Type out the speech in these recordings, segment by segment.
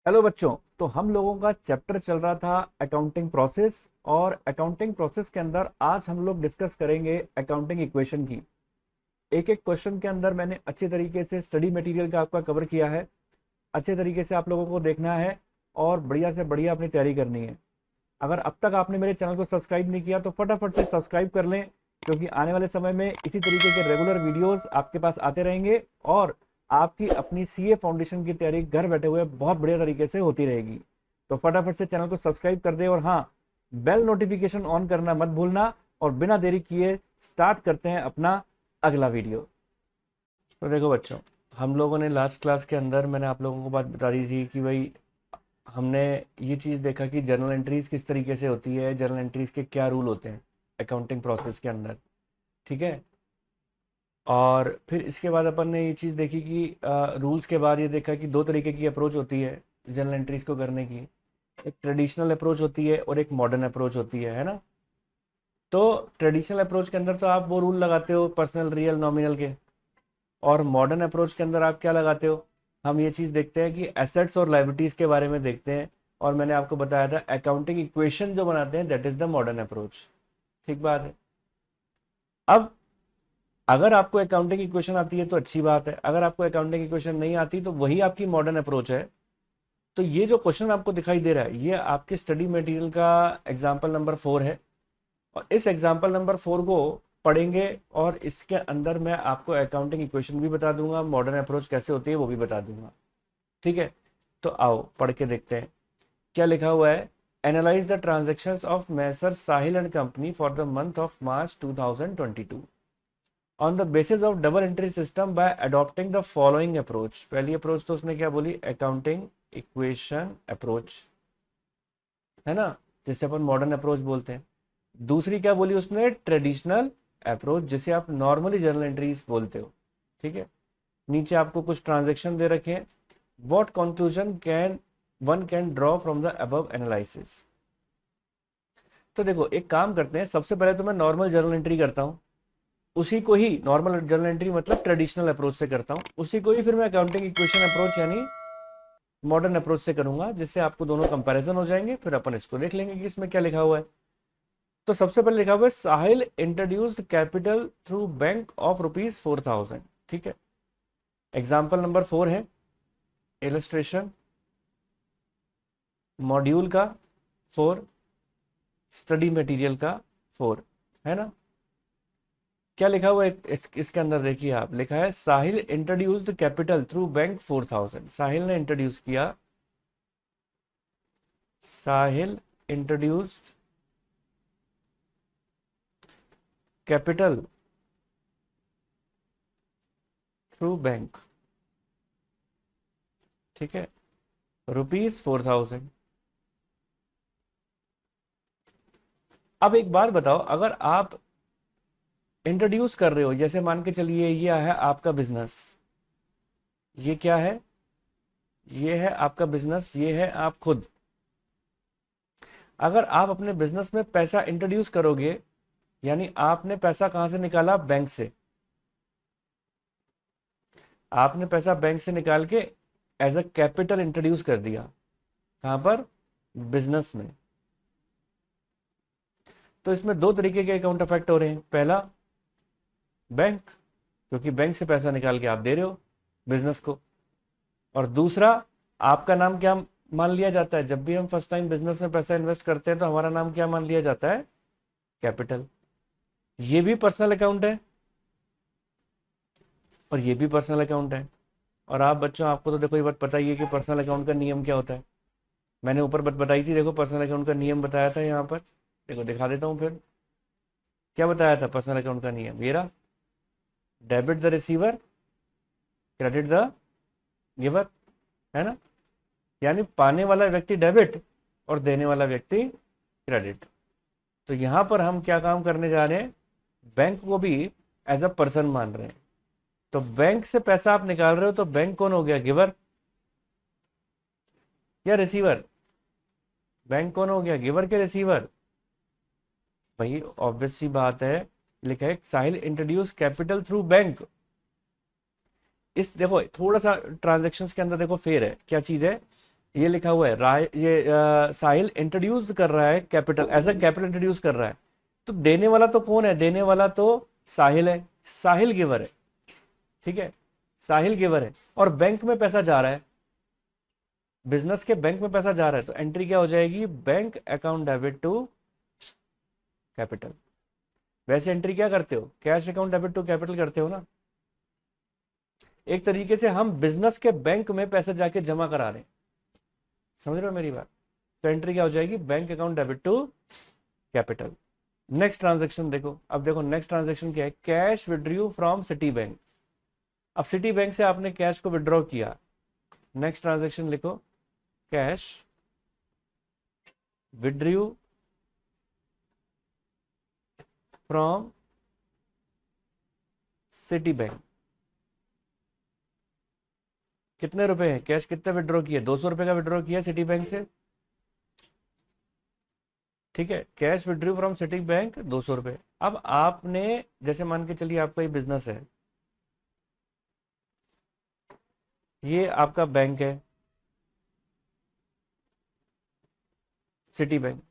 Hello बच्चों। तो हम लोगों का चैप्टर चल रहा था अकाउंटिंग प्रोसेस। और अकाउंटिंग प्रोसेस के अंदर आज हम लोग डिस्कस करेंगे अकाउंटिंग इक्वेशन की। एक एक क्वेश्चन के अंदर मैंने अच्छे तरीके से स्टडी मटेरियल का आपका कवर किया है। अच्छे तरीके से आप लोगों को देखना है और बढ़िया से बढ़िया अपनी तैयारी करनी है। अगर अब तक आपने मेरे चैनल को सब्सक्राइब नहीं किया तो फटाफट से सब्सक्राइब कर लें, क्योंकि आने वाले समय में इसी तरीके के रेगुलर वीडियोस आपके पास आते रहेंगे और आपकी अपनी सीए फाउंडेशन की तैयारी घर बैठे हुए बहुत बढ़िया तरीके से होती रहेगी। तो फटाफट से चैनल को सब्सक्राइब कर दे और हाँ, बेल नोटिफिकेशन ऑन करना मत भूलना। और बिना देरी किए स्टार्ट करते हैं अपना अगला वीडियो। तो देखो बच्चों, हम लोगों ने लास्ट क्लास के अंदर मैंने आप लोगों को बात बता दी थी कि भाई हमने ये चीज़ देखा कि जर्नल एंट्रीज किस तरीके से होती है, जर्नल एंट्रीज के क्या रूल होते हैं अकाउंटिंग प्रोसेस के अंदर। ठीक है। और फिर इसके बाद अपन ने ये चीज़ देखी कि रूल्स के बाद ये देखा कि दो तरीके की अप्रोच होती है जर्नल एंट्रीज को करने की। एक ट्रेडिशनल अप्रोच होती है और एक मॉडर्न अप्रोच होती है ना। तो ट्रेडिशनल अप्रोच के अंदर तो आप वो रूल लगाते हो पर्सनल रियल नॉमिनल के, और मॉडर्न अप्रोच के अंदर आप क्या लगाते हो, हम ये चीज़ देखते हैं कि एसेट्स और लाइबिलिटीज़ के बारे में देखते हैं। और मैंने आपको बताया था अकाउंटिंग इक्वेशन जो बनाते हैं that is the modern approach. ठीक बात है। अब अगर आपको अकाउंटिंग इक्वेशन आती है तो अच्छी बात है, अगर आपको अकाउंटिंग इक्वेशन नहीं आती तो वही आपकी मॉडर्न अप्रोच है। तो ये जो क्वेश्चन आपको दिखाई दे रहा है ये आपके स्टडी मटेरियल का एग्जाम्पल नंबर 4 है। और इस एग्जाम्पल नंबर 4 को पढ़ेंगे और इसके अंदर मैं आपको अकाउंटिंग इक्वेशन भी बता दूंगा, मॉडर्न अप्रोच कैसे होती है वो भी बता दूंगा। ठीक है। तो आओ पढ़ के देखते हैं क्या लिखा हुआ है। Analyse the transactions of masher Sahil and company for the month of March 2022 on the basis of double entry system by adopting the following approach. पहली अप्रोच तो उसने क्या बोली, अकाउंटिंग इक्वेशन अप्रोच, है ना, जिसे अपन मॉडर्न अप्रोच बोलते हैं। दूसरी क्या बोली उसने, ट्रेडिशनल अप्रोच, जिसे आप नॉर्मली जर्नल एंट्रीज बोलते हो। ठीक है। नीचे आपको कुछ ट्रांजेक्शन दे रखे हैं। What conclusion can one can draw from the above analysis. तो देखो एक काम करते हैं, सबसे पहले तो मैं नॉर्मल जर्नल एंट्री करता हूँ, उसी को ही नॉर्मल जर्नल एंट्री मतलब ट्रेडिशनल अप्रोच से करता हूँ, उसी को ही फिर मैं अकाउंटिंग इक्वेशन अप्रोच यानी मॉडर्न अप्रोच से करूंगा, जिससे आपको दोनों कंपैरिजन हो जाएंगे। फिर अपन इसको देख लेंगे कि इसमें क्या लिखा हुआ है। तो सबसे पहले लिखा हुआ है Sahil introduced capital through bank of rupees 4000। ठीक है। एग्जाम्पल नंबर 4 है इलस्ट्रेशन मॉड्यूल का 4, स्टडी मटेरियल का 4, है ना। क्या लिखा हुआ है इसके अंदर देखिए आप, लिखा है Sahil introduced capital through bank 4000। साहिल ने इंट्रोड्यूस किया, साहिल इंट्रोड्यूस्ड कैपिटल थ्रू बैंक। ठीक है। रुपीज 4000। अब एक बात बताओ, अगर आप इंट्रोड्यूस कर रहे हो, जैसे मान के चलिए ये है आपका बिजनेस, ये क्या है, ये है आपका बिजनेस, ये है आप खुद। अगर आप अपने बिजनेस में पैसा इंट्रोड्यूस करोगे, यानी आपने पैसा कहां से निकाला, बैंक से। आपने पैसा बैंक से निकाल के एज अ कैपिटल इंट्रोड्यूस कर दिया, कहां पर, बिजनेस में। तो इसमें दो तरीके के अकाउंट अफेक्ट हो रहे हैं। पहला बैंक, क्योंकि बैंक से पैसा निकाल के आप दे रहे हो बिजनेस को। और दूसरा, आपका नाम क्या मान लिया जाता है, जब भी हम फर्स्ट टाइम बिजनेस में पैसा इन्वेस्ट करते हैं तो हमारा नाम क्या मान लिया जाता है, कैपिटल। ये भी पर्सनल अकाउंट है और ये भी पर्सनल अकाउंट है। और आप बच्चों, आपको तो देखो ये बात पता ही है कि पर्सनल अकाउंट का नियम क्या होता है। मैंने ऊपर बात बताई थी, देखो पर्सनल अकाउंट का नियम बताया था यहाँ पर। देखो दिखा देता हूँ फिर, क्या बताया था पर्सनल अकाउंट का नियम, ये रहा। Debit the receiver, credit the giver, है ना। यानी पाने वाला व्यक्ति डेबिट और देने वाला व्यक्ति क्रेडिट। तो यहां पर हम क्या काम करने जा रहे हैं, बैंक को भी एज अ पर्सन मान रहे हैं। तो बैंक से पैसा आप निकाल रहे हो तो बैंक कौन हो गया, गिवर या रिसीवर, बैंक कौन हो गया, गिवर के रिसीवर। भाई ऑब्वियस सी बात है, लिखा है साहिल इंट्रोड्यूस कैपिटल थ्रू बैंक। इस देखो थोड़ा सा ट्रांजेक्शन्स के अंदर देखो फेर है, क्या चीज है, ये लिखा हुआ है ये साहिल इंट्रोड्यूस कर रहा है capital, as a capital introduce कर रहा है। तो देने वाला तो कौन है? देने वाला तो साहिल है, साहिल गिवर है, ठीक है, साहिल गिवर है। और बैंक में पैसा जा रहा है, बिजनेस के बैंक में पैसा जा रहा है, तो एंट्री क्या हो जाएगी? Bank account debit to capital. वैसे एंट्री क्या करते हो? Cash account debit to capital करते हो ना। एक तरीके से हम बिजनेस के बैंक में पैसे जाके जमा करा रहे हैं, समझ रहे हो मेरी बात? तो एंट्री क्या हो जाएगी? Bank account debit to capital. Next transaction देखो, अब देखो नेक्स्ट ट्रांजेक्शन क्या है? Cash withdraw from Citibank. अब सिटी बैंक से आपने कैश को विड्रॉ किया, नेक्स्ट ट्रांजेक्शन लिखो, cash withdraw from Citibank. कितने रुपए हैं? कैश कितने विड्रॉ किए? 200 रुपए का विड्रॉ किया सिटी बैंक से, ठीक है। Cash withdraw from Citibank 200 रुपए। अब आपने, जैसे मान के चलिए आपका ये बिजनेस है, ये आपका बैंक है सिटी बैंक।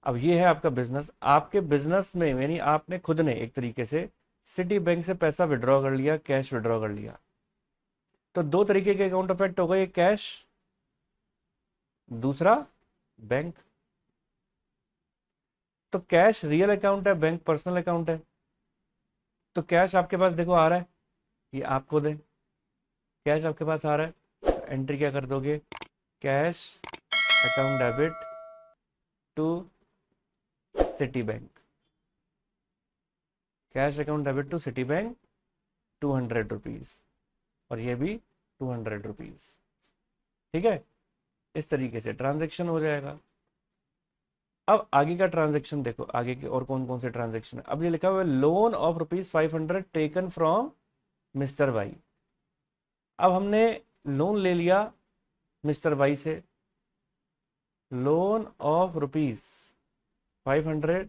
अब ये है आपका बिजनेस, आपके बिजनेस में यानी आपने खुद ने एक तरीके से सिटी बैंक से पैसा विड्रॉ कर लिया, कैश विड्रॉ कर लिया। तो दो तरीके के अकाउंट इफेक्ट हो गए, एक कैश, दूसरा बैंक। तो कैश रियल अकाउंट है, बैंक पर्सनल अकाउंट है। तो कैश आपके पास देखो आ रहा है, ये आप खुद है, कैश आपके पास आ रहा है, तो एंट्री क्या कर दोगे? Cash account debit to Citibank, cash account debit to Citibank 200 rupees, और ये भी 200 रुपीज, ठीक है। इस तरीके से ट्रांजेक्शन हो जाएगा। अब आगे का ट्रांजेक्शन देखो, आगे के और कौन कौन से ट्रांजेक्शन है। अब ये लिखा हुआ है loan of ₹500 taken from mister Y. अब हमने लोन ले लिया मिस्टर वाई से, loan of ₹500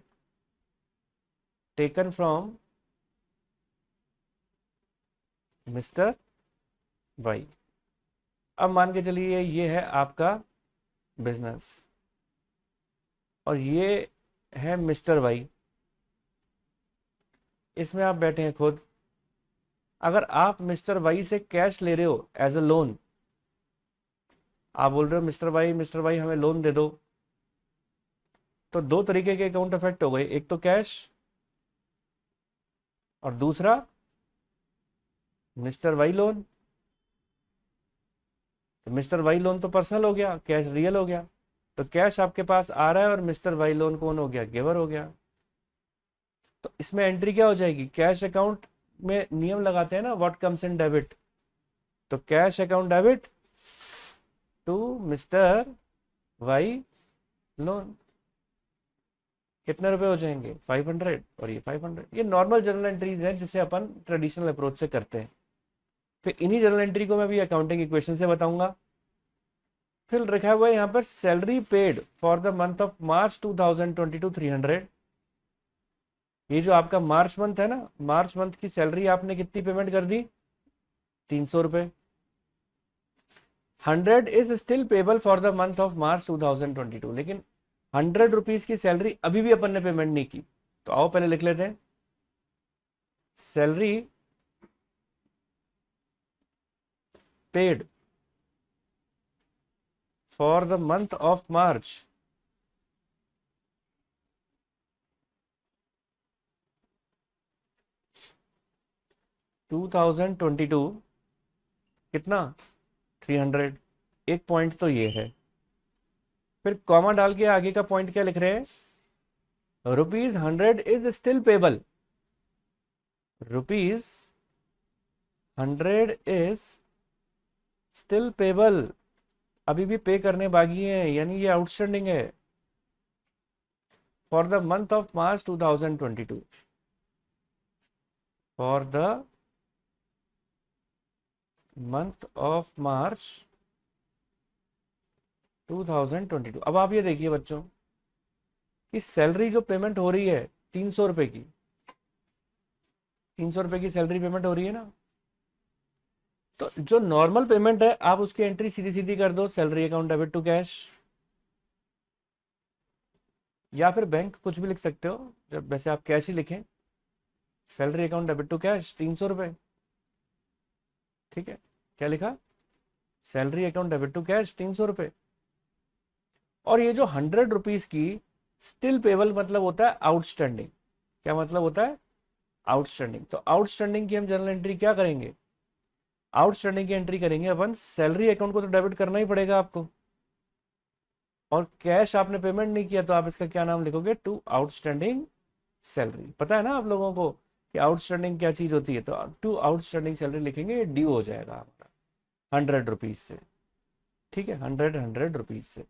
taken from mister Y. अब मान के चलिए ये है आपका बिजनेस और ये है मिस्टर वाई, इसमें आप बैठे हैं खुद। अगर आप मिस्टर वाई से कैश ले रहे हो एज अ लोन, आप बोल रहे हो मिस्टर वाई हमें लोन दे दो, तो दो तरीके के अकाउंट इफेक्ट हो गए, एक तो कैश और दूसरा मिस्टर वाई लोन। तो मिस्टर वाई लोन तो पर्सनल हो गया, कैश रियल हो गया। तो कैश आपके पास आ रहा है और मिस्टर वाई लोन कौन हो गया? गिवर हो गया। तो इसमें एंट्री क्या हो जाएगी? कैश अकाउंट में नियम लगाते हैं ना, व्हाट कम्स इन डेबिट, तो cash account debit to mister Y loan. कितने रुपए हो जाएंगे? 500, और ये 500। ये नॉर्मल जर्नल एंट्रीज हैं जिसे अपन ट्रेडिशनल अप्रोच से करते हैं। फिर इन्हीं जर्नल एंट्री को मैं भी अकाउंटिंग इक्वेशन से बताऊंगा। फिर रखा हुआ है यहाँ पर salary paid for the month of March 2022 300। ये जो आपका मार्च मंथ है ना, मार्च मंथ की सैलरी आपने कितनी पेमेंट कर दी? 300 रुपए। 100 is still payable for the month of March 2022, लेकिन 100 रुपीज की सैलरी अभी भी अपन ने पेमेंट नहीं की। तो आओ पहले लिख लेते हैं, salary paid for the month of March 2022, कितना? 300। एक पॉइंट तो ये है। फिर कॉमा डाल के आगे का पॉइंट क्या लिख रहे हैं? ₹100 is still payable, ₹100 is still payable, अभी भी पे करने बाकी है, यानी ये आउटस्टैंडिंग है for the month of March 2022, for the month of March 2022। अब आप ये देखिए बच्चों कि सैलरी जो पेमेंट हो रही है 300 रुपए की, 300 रुपए की सैलरी पेमेंट हो रही है ना, तो जो नॉर्मल पेमेंट है आप उसकी एंट्री सीधी सीधी कर दो, salary account debit to cash, या फिर बैंक कुछ भी लिख सकते हो, जब वैसे आप कैश ही लिखें, salary account debit to cash 300 रुपये। ठीक है, क्या लिखा, salary account debit to cash 300 रुपये। और ये जो 100 रुपीज की स्टिल पेबल मतलब होता है आउटस्टैंडिंग। क्या मतलब होता है, आउटस्टैंडिंग। तो आउटस्टैंडिंग की हम जनरल एंट्री क्या करेंगे, आउटस्टैंडिंग की एंट्री करेंगे अपन, सैलरी अकाउंट को तो डेबिट करना ही पड़ेगा आपको, और कैश आपने पेमेंट नहीं किया तो आप इसका क्या नाम लिखोगे, टू आउटस्टैंडिंग सैलरी। पता है ना आप लोगों को कि आउटस्टैंडिंग क्या चीज होती है, तो टू आउटस्टैंडिंग सैलरी लिखेंगे, ड्यू हो जाएगा हमारा 100 रुपीज से। ठीक है, 100 रुपीज से।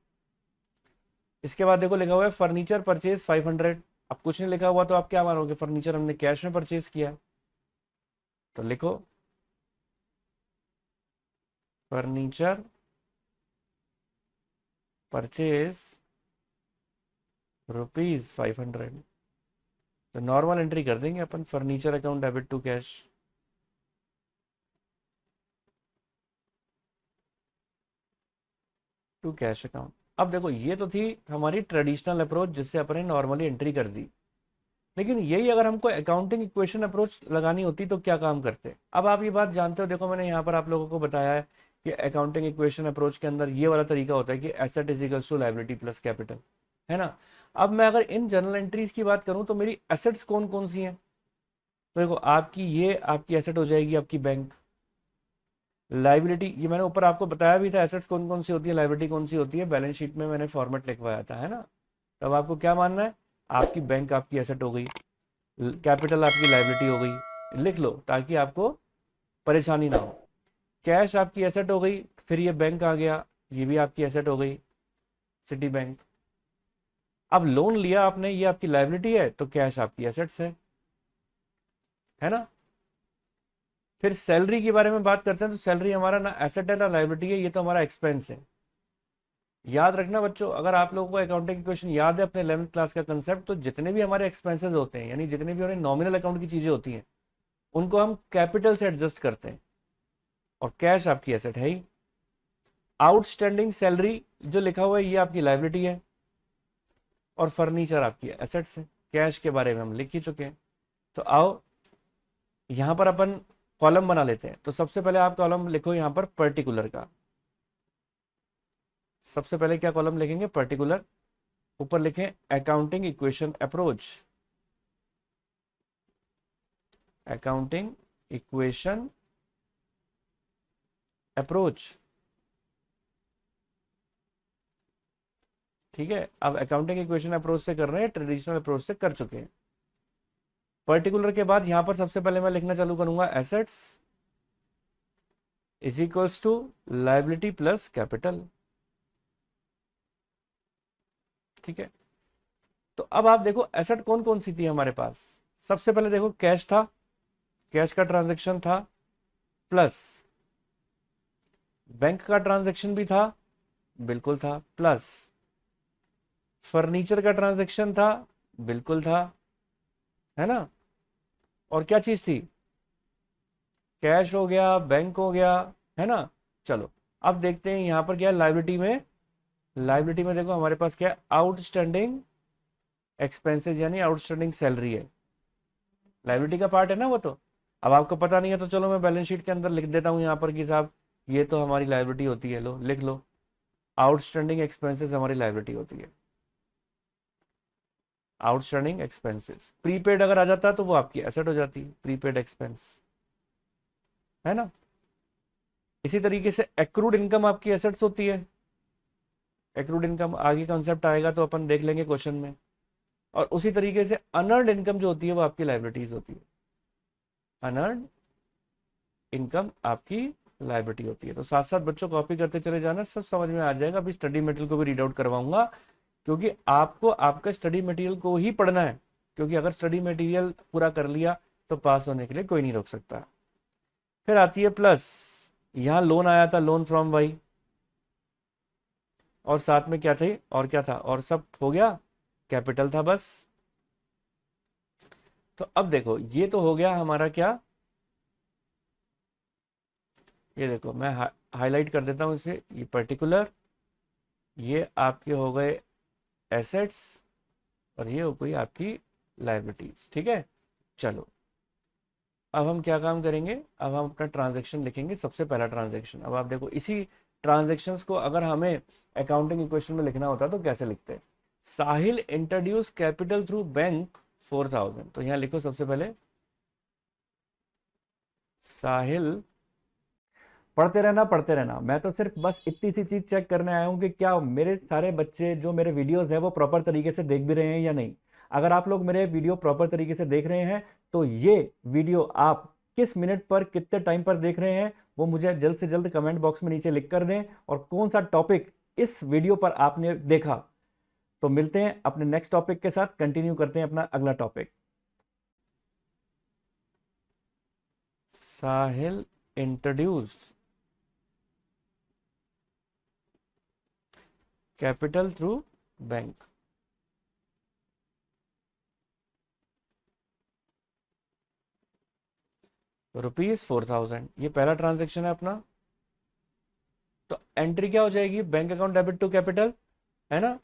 इसके बाद देखो लिखा हुआ है फर्नीचर परचेज 500। अब कुछ नहीं लिखा हुआ तो आप क्या मानोगे, फर्नीचर हमने कैश में परचेज किया, तो लिखो फर्नीचर परचेज ₹500। तो नॉर्मल एंट्री कर देंगे अपन, furniture account debit to cash, to cash account. अब देखो ये तो थी हमारी ट्रेडिशनल अप्रोच जिससे अपन ने नॉर्मली एंट्री कर दी। लेकिन यही अगर हमको अकाउंटिंग इक्वेशन अप्रोच लगानी होती तो क्या काम करते। अब आप ये बात जानते हो, देखो मैंने यहाँ पर आप लोगों को बताया है कि अकाउंटिंग इक्वेशन अप्रोच के अंदर ये वाला तरीका होता है कि asset is equals to liability plus capital, है ना। अब मैं अगर इन जनरल एंट्रीज की बात करूं तो मेरी एसेट्स कौन कौन सी हैं, तो देखो आपकी ये आपकी एसेट हो जाएगी आपकी बैंक। लाइबिलिटी ये मैंने ऊपर आपको बताया भी था, एसेट्स कौन कौन सी होती है, लाइबिलिटी कौन सी होती है, बैलेंस शीट में मैंने फॉर्मेट लिखवाया था, है ना। तब आपको क्या मानना है, आपकी बैंक आपकी एसेट हो गई, कैपिटल आपकी लाइबिलिटी हो गई, लिख लो ताकि आपको परेशानी ना हो। कैश आपकी एसेट हो गई, फिर ये बैंक आ गया, ये भी आपकी एसेट हो गई, सिटी बैंक। अब लोन लिया आपने, ये आपकी लाइबिलिटी है, तो कैश आपकी एसेट्स है ना। फिर सैलरी के बारे में बात करते हैं, तो सैलरी हमारा ना एसेट है ना लाइबिलिटी है, ये तो हमारा एक्सपेंस है। याद रखना बच्चों, अगर आप लोगों को अकाउंटिंग इक्वेशन याद है अपने 11th क्लास का कंसेप्ट, तो जितने भी हमारे एक्सपेंसेस होते हैं, यानी जितने भी हमारे नॉमिनल अकाउंट की चीजें होती हैं, उनको हम कैपिटल से एडजस्ट करते हैं, और कैश आपकी एसेट है ही। आउटस्टैंडिंग सैलरी जो लिखा हुआ है ये आपकी लाइबिलिटी है, और फर्नीचर आपकी एसेट्स है। कैश के बारे में हम लिख ही चुके हैं। तो आओ यहां पर अपन कॉलम बना लेते हैं। तो सबसे पहले आप कॉलम लिखो यहां पर पर्टिकुलर का, सबसे पहले क्या कॉलम लिखेंगे, पर्टिकुलर। ऊपर लिखें accounting equation approach, accounting equation approach. ठीक है, अब अकाउंटिंग इक्वेशन अप्रोच से कर रहे हैं, ट्रेडिशनल अप्रोच से कर चुके हैं। पर्टिकुलर के बाद यहां पर सबसे पहले मैं लिखना चालू करूंगा assets is equals to liability plus capital. ठीक है, तो अब आप देखो एसेट कौन कौन सी थी हमारे पास। सबसे पहले देखो कैश था, कैश का ट्रांजैक्शन था, प्लस बैंक का ट्रांजैक्शन भी था, बिल्कुल था, प्लस फर्नीचर का ट्रांजैक्शन था, बिल्कुल था, है ना। और क्या चीज थी, कैश हो गया, बैंक हो गया, है ना। चलो अब देखते हैं यहां पर क्या है लाइबिलिटी में। लाइबिलिटी में देखो हमारे पास क्या है, आउटस्टैंडिंग एक्सपेंसेस यानी आउटस्टैंडिंग सैलरी है, लाइबिलिटी का पार्ट है ना वो तो। अब आपको पता नहीं है तो चलो मैं बैलेंस शीट के अंदर लिख देता हूं यहाँ पर कि साहब ये तो हमारी लाइबिलिटी होती है, लो लिख लो, आउटस्टैंडिंग एक्सपेंसेस हमारी लाइबिलिटी होती है। आउटस्टैंडिंग एक्सपेंसेस, प्रीपेड अगर आ जाता तो वो आपकी एसेट हो जाती है, प्रीपेड एक्सपेंस, है ना। इसी तरीके से एक्रूड इनकम आपकी एसेट्स होती है। एक्रूड इनकम आगे कॉन्सेप्ट आएगा तो अपन देख लेंगे क्वेश्चन में। और उसी तरीके से अनर्ड इनकम जो होती है वो आपकी लाइबिलिटीज होती है, अनर्ड इनकम आपकी लाइबिलिटी होती है। तो साथ साथ बच्चों कॉपी करते चले जाना, सब समझ में आ जाएगा। अभी स्टडी मटेरियल को भी रीड आउट करवाऊंगा, क्योंकि आपको आपका स्टडी मटेरियल को ही पढ़ना है, क्योंकि अगर स्टडी मटेरियल पूरा कर लिया तो पास होने के लिए कोई नहीं रोक सकता। फिर आती है प्लस, यहां लोन आया था, लोन फ्रॉम वाई, और साथ में क्या थे, और क्या था, और सब हो गया, कैपिटल था बस। तो अब देखो ये तो हो गया हमारा क्या, ये देखो मैं हाईलाइट कर देता हूँ इसे, ये पर्टिकुलर, ये आपके हो गए एसेट्स और ये हो गई आपकी लायबिलिटीज। ठीक है, चलो अब हम क्या काम करेंगे, अब हम अपना ट्रांजैक्शन लिखेंगे। सबसे पहला ट्रांजैक्शन, अब आप देखो इसी ट्रांजैक्शंस को अगर हमें अकाउंटिंग इक्वेशन में लिखना होता तो कैसे लिखते हैं। साहिल इंट्रोड्यूस कैपिटल थ्रू बैंक 4000, तो यहाँ लिखो सबसे पहले साहिल, पढ़ते रहना, मैं तो सिर्फ बस इतनी सी चीज चेक करने आया हूँ कि क्या मेरे सारे बच्चे जो मेरे वीडियोस हैं वो प्रॉपर तरीके से देख भी रहे हैं या नहीं। अगर आप लोग मेरे वीडियो प्रॉपर तरीके से देख रहे हैं तो ये वीडियो आप किस मिनट पर कितने टाइम पर देख रहे हैं वो मुझे जल्द से जल्द कमेंट बॉक्स में नीचे लिख कर दें, और कौन सा टॉपिक इस वीडियो पर आपने देखा। तो मिलते हैं अपने नेक्स्ट टॉपिक के साथ, कंटिन्यू करते हैं अपना अगला टॉपिक। साहिल इंट्रोड्यूस्ड कैपिटल थ्रू बैंक, ₹4000, ये पहला ट्रांजैक्शन है अपना। तो एंट्री क्या हो जाएगी, bank account debit to capital, है ना।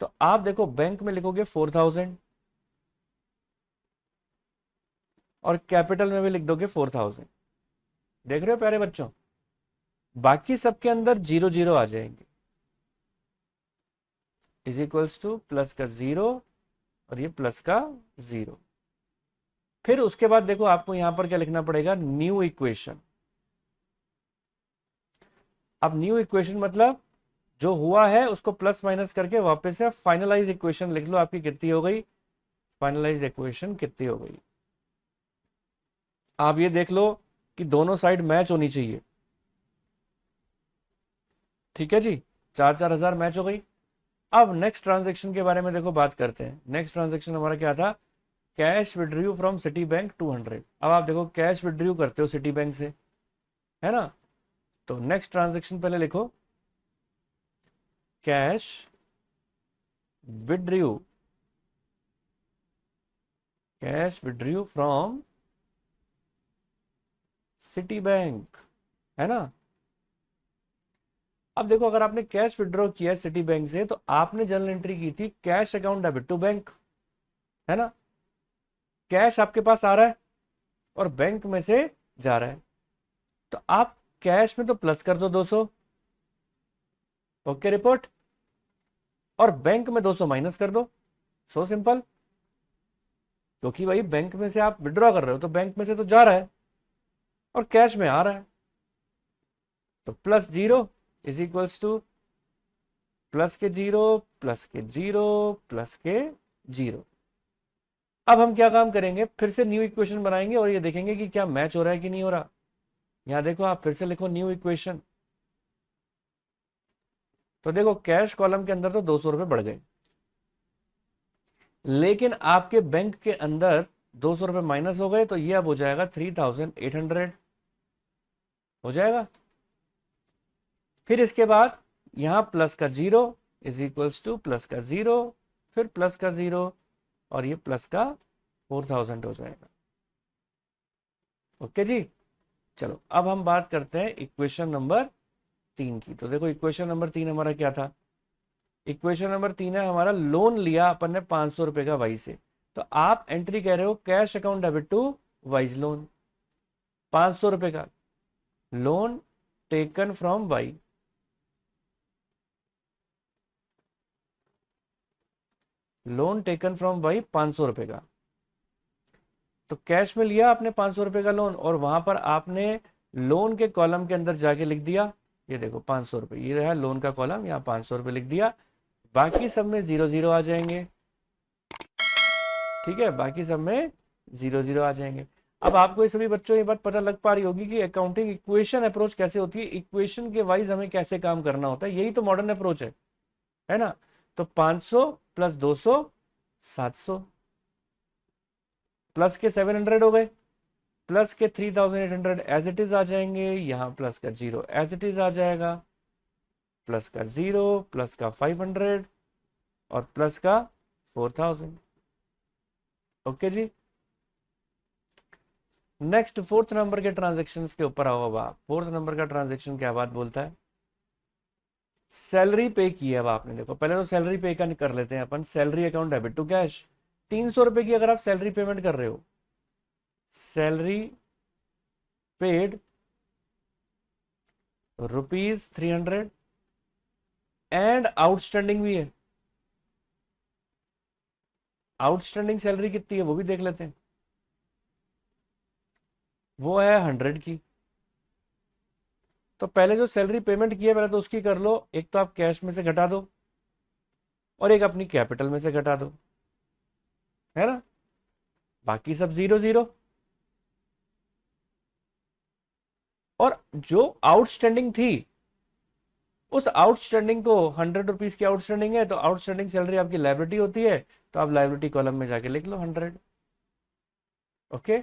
तो आप देखो बैंक में लिखोगे 4000 और कैपिटल में भी लिख दोगे 4000। देख रहे हो प्यारे बच्चों, बाकी सबके अंदर जीरो जीरो आ जाएंगे, इज इक्वल्स टू प्लस का जीरो और ये प्लस का जीरो। फिर उसके बाद देखो आपको यहां पर क्या लिखना पड़ेगा, न्यू इक्वेशन। अब न्यू इक्वेशन मतलब जो हुआ है उसको प्लस माइनस करके वापस से फाइनलाइज इक्वेशन लिख लो। आपकी कितनी हो गई, फाइनलाइज इक्वेशन कितनी हो गई। आप ये देख लो कि दोनों साइड मैच होनी चाहिए। ठीक है जी, 4,000 मैच हो गई। अब नेक्स्ट ट्रांजेक्शन के बारे में देखो बात करते हैं। नेक्स्ट ट्रांजेक्शन हमारा क्या था, cash withdraw from Citibank 200। अब आप देखो कैश विड्रॉ करते हो सिटी बैंक से, है ना। तो नेक्स्ट ट्रांजेक्शन पहले लिखो, cash withdraw, cash withdraw from Citibank, है ना। अब देखो अगर आपने कैश विड्रॉ किया सिटी बैंक से तो आपने जर्नल एंट्री की थी cash account debit to bank, है ना। कैश आपके पास आ रहा है और बैंक में से जा रहा है, तो आप कैश में तो प्लस कर दो 200, ओके रिपोर्ट, और बैंक में 200 माइनस कर दो। सो सिंपल, क्योंकि भाई बैंक में से आप विड्रॉ कर रहे हो तो बैंक में से तो जा रहा है और कैश में आ रहा है। तो plus zero is equals two plus के जीरो प्लस के जीरो प्लस के जीरो। अब हम क्या काम करेंगे, फिर से न्यू इक्वेशन बनाएंगे और ये देखेंगे कि क्या मैच हो रहा है कि नहीं हो रहा। यहां देखो आप फिर से लिखो न्यू इक्वेशन। तो देखो कैश कॉलम के अंदर तो 200 रुपए बढ़ गए, लेकिन आपके बैंक के अंदर 200 रुपए माइनस हो गए, तो ये अब हो जाएगा 3,800 हो जाएगा। फिर इसके बाद यहां प्लस का zero is equals two plus का जीरो, फिर प्लस का जीरो और ये प्लस का 4,000 हो जाएगा। ओके जी, चलो अब हम बात करते हैं इक्वेशन नंबर 3 की। तो देखो इक्वेशन नंबर 3 हमारा क्या था, इक्वेशन नंबर 3 है हमारा, लोन लिया अपन ने 500 रुपए का वाई से। तो आप एंट्री कह रहे हो cash account debit to Y's loan, 500 रुपए का loan taken from Y, loan taken from Y 500 रुपए का। तो कैश में लिया आपने 500 रुपए का लोन और वहां पर आपने लोन के कॉलम के अंदर जाके लिख दिया, ये देखो 500 रुपए, ये है लोन का कॉलम, यहाँ 500 रुपए लिख दिया। बाकी सब में जीरो जीरो आ जाएंगे, ठीक है, बाकी सब में जीरो जीरो आ जाएंगे। अब आपको ये सभी बच्चों ये बात पता लग पा रही होगी कि अकाउंटिंग इक्वेशन अप्रोच कैसे होती है, इक्वेशन के वाइज हमें कैसे काम करना होता है। यही तो मॉडर्न अप्रोच है ना। तो 500 प्लस 200 700, प्लस के 700 हो गए, प्लस के 3,800 एज इट इज आ जाएंगे, यहां प्लस का जीरो एज इट इज आ जाएगा, प्लस का जीरो प्लस का 500 और प्लस का 4,000। ओके जी, नेक्स्ट फोर्थ नंबर के ट्रांजेक्शन के ऊपर आओ। अब आप फोर्थ नंबर का ट्रांजेक्शन क्या बात बोलता है, सैलरी पे की है। अब आपने देखो पहले तो सैलरी पे का कर लेते हैं अपन, salary account debit to cash. 300 रुपए की अगर आप सैलरी पेमेंट कर रहे हो, सैलरी पेड ₹300 एंड आउटस्टैंडिंग भी है। आउटस्टैंडिंग सैलरी कितनी है वो भी देख लेते हैं, वो है 100 की। तो पहले जो सैलरी पेमेंट की है पहले तो उसकी कर लो, एक तो आप कैश में से घटा दो और एक अपनी कैपिटल में से घटा दो, है ना, बाकी सब 0 0। और जो आउटस्टैंडिंग थी उस आउटस्टैंडिंग को, ₹100 की आउटस्टैंडिंग है तो आउटस्टैंडिंग सैलरी आपकी लायबिलिटी होती है, तो आप लायबिलिटी कॉलम में जाके लिख लो 100। ओके,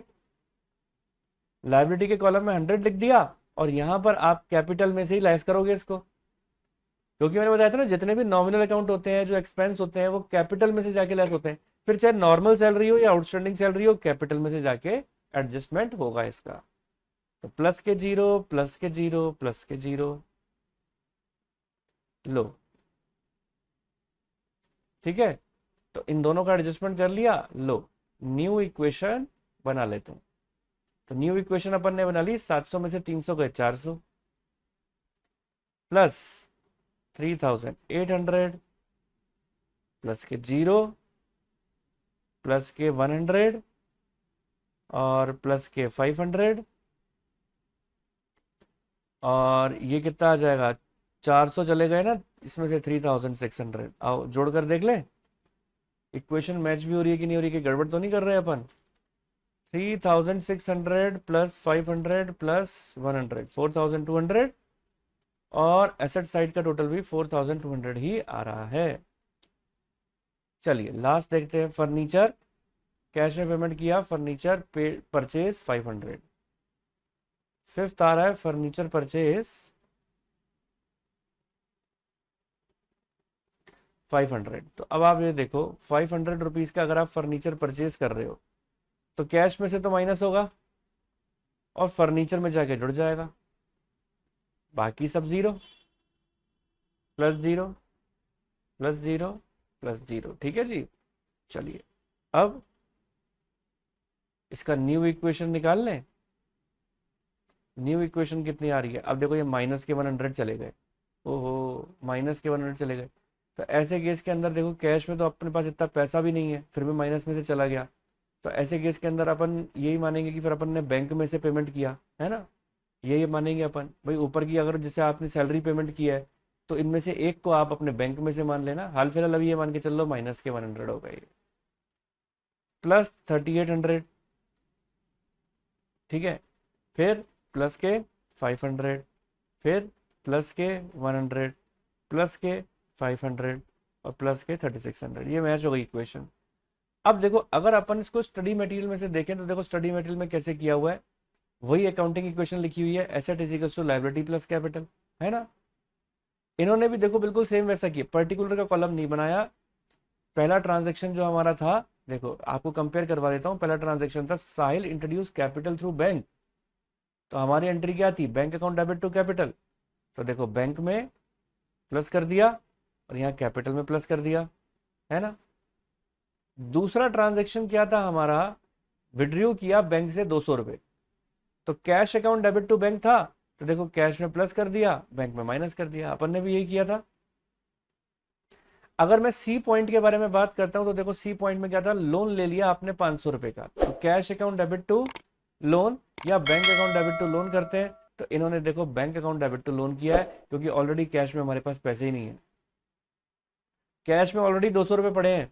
लायबिलिटी के कॉलम में 100 लिख दिया और यहां पर आप कैपिटल में से ही लेस करोगे इसको, क्योंकि मैंने बताया था ना जितने भी नॉमिनल अकाउंट होते हैं, जो एक्सपेंस होते हैं, वो कैपिटल में से जाके लेस होते हैं। फिर चाहे नॉर्मल सैलरी हो या आउटस्टैंडिंग सैलरी हो, कैपिटल में से जाके एडजस्टमेंट होगा इसका। तो प्लस के 0, प्लस के 0, प्लस के 0, लो, ठीक है। तो इन दोनों का एडजस्टमेंट कर लिया, लो न्यू इक्वेशन बना लेते हैं। तो न्यू इक्वेशन अपन ने बना ली, 700 में से 300 गए 400, प्लस 3800, प्लस के 0, प्लस के 100 और प्लस के 500, और ये कितना आ जाएगा, 400 चले गए ना इसमें से 3600। आओ जोड़ कर देख ले इक्वेशन मैच भी हो रही है कि नहीं हो रही, कि गड़बड़ तो नहीं कर रहे अपन। 3600 प्लस 500 प्लस 100, 4200, और एसेट साइड का टोटल भी 4200 ही आ रहा है। चलिए लास्ट देखते हैं, फर्नीचर कैश में पेमेंट किया, फर्नीचर परचेज 500। फिफ्थ आ रहा है फर्नीचर परचेज 500। तो अब आप ये देखो 500 रुपीज का अगर आप फर्नीचर परचेज कर रहे हो तो कैश में से तो माइनस होगा और फर्नीचर में जाके जुड़ जाएगा, बाकी सब 0, प्लस 0, प्लस 0, प्लस 0। ठीक है जी। चलिए अब इसका न्यू इक्वेशन निकाल लें। न्यू इक्वेशन कितनी आ रही है, अब देखो ये माइनस के 100 चले गए, ओहो माइनस के 100 चले गए। तो ऐसे केस के अंदर देखो कैश में तो अपने पास इतना पैसा भी नहीं है, फिर भी माइनस में से चला गया। तो ऐसे केस के अंदर अपन यही मानेंगे कि फिर अपन ने बैंक में से पेमेंट किया है ना, यही मानेंगे अपन भाई। ऊपर की अगर जैसे आपने सैलरी पेमेंट किया है तो इनमें से एक को आप अपने बैंक में से मान लेना। हाल फिलहाल अभी ये मान के चल लो माइनस के 100 हो गए, प्लस 3800, ठीक है। फिर प्लस के 500, फिर प्लस के 100, प्लस के 500 और प्लस के 3600। ये मैच हो गई इक्वेशन। अब देखो अगर अपन इसको स्टडी मटेरियल में से देखें तो देखो स्टडी मटेरियल में कैसे किया हुआ है, वही अकाउंटिंग इक्वेशन लिखी हुई है, asset is equals to liability plus capital, है ना। इन्होंने भी देखो बिल्कुल सेम वैसा किया, पर्टिकुलर का कॉलम नहीं बनाया। पहला ट्रांजेक्शन जो हमारा था, देखो आपको कंपेयर करवा देता हूं, पहला ट्रांजेक्शन था Sahil introduce capital through bank. तो हमारी एंट्री क्या थी, bank account debit to capital. तो देखो बैंक में प्लस कर दिया और यहाँ कैपिटल में प्लस कर दिया, है ना। दूसरा ट्रांजेक्शन क्या था हमारा, विड्रॉ किया बैंक से 200 रुपए। तो cash account debit to bank था, तो देखो कैश में प्लस कर दिया, बैंक में माइनस कर दिया, अपन ने भी यही किया था। अगर मैं सी पॉइंट के बारे में बात करता हूं तो देखो सी पॉइंट में क्या था, लोन ले लिया आपने 500 रुपए का, तो cash account debit to loan या bank account debit to loan करते हैं। तो इन्होंने देखो bank account debit to loan किया है, क्योंकि ऑलरेडी कैश में हमारे पास पैसे ही नहीं है, कैश में ऑलरेडी 200 रुपए पड़े हैं,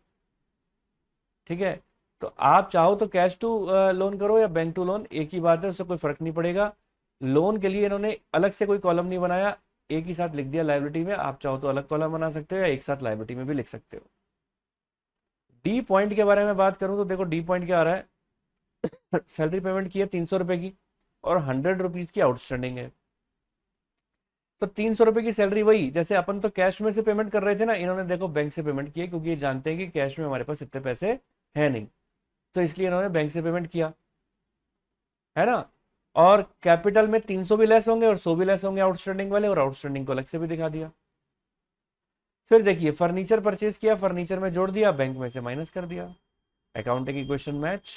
ठीक है। तो आप चाहो तो कैश टू लोन करो या बैंक टू लोन, एक ही बात है, उससे कोई फर्क नहीं पड़ेगा। लोन के लिए इन्होंने अलग से कोई कॉलम नहीं बनाया, एक ही साथ लिख दिया लायबिलिटी में। आप चाहो तो अलग कॉलम बना सकते हो या एक साथ लायबिलिटी में भी लिख सकते हो। डी पॉइंट के बारे में बात करूं तो देखो डी पॉइंट क्या आ रहा है, सैलरी पेमेंट की है 300 रुपए की और 100 रुपीज की आउटस्टैंडिंग है। तो 300 रुपए की सैलरी वही जैसे अपन तो कैश में से पेमेंट कर रहे थे ना, इन्होंने देखो बैंक से पेमेंट किया, क्योंकि ये जानते हैं कि कैश में हमारे पास इतने पैसे है नहीं, तो इसलिए इन्होंने बैंक से पेमेंट किया, है ना। और कैपिटल में 300 भी लेस होंगे और 100 भी लेस होंगे आउटस्टैंडिंग वाले, और आउटस्टैंडिंग को अलग से भी दिखा दिया। फिर देखिए फर्नीचर परचेज किया, फर्नीचर में जोड़ दिया, बैंक में से माइनस कर दिया, अकाउंटिंग इक्वेशन मैच।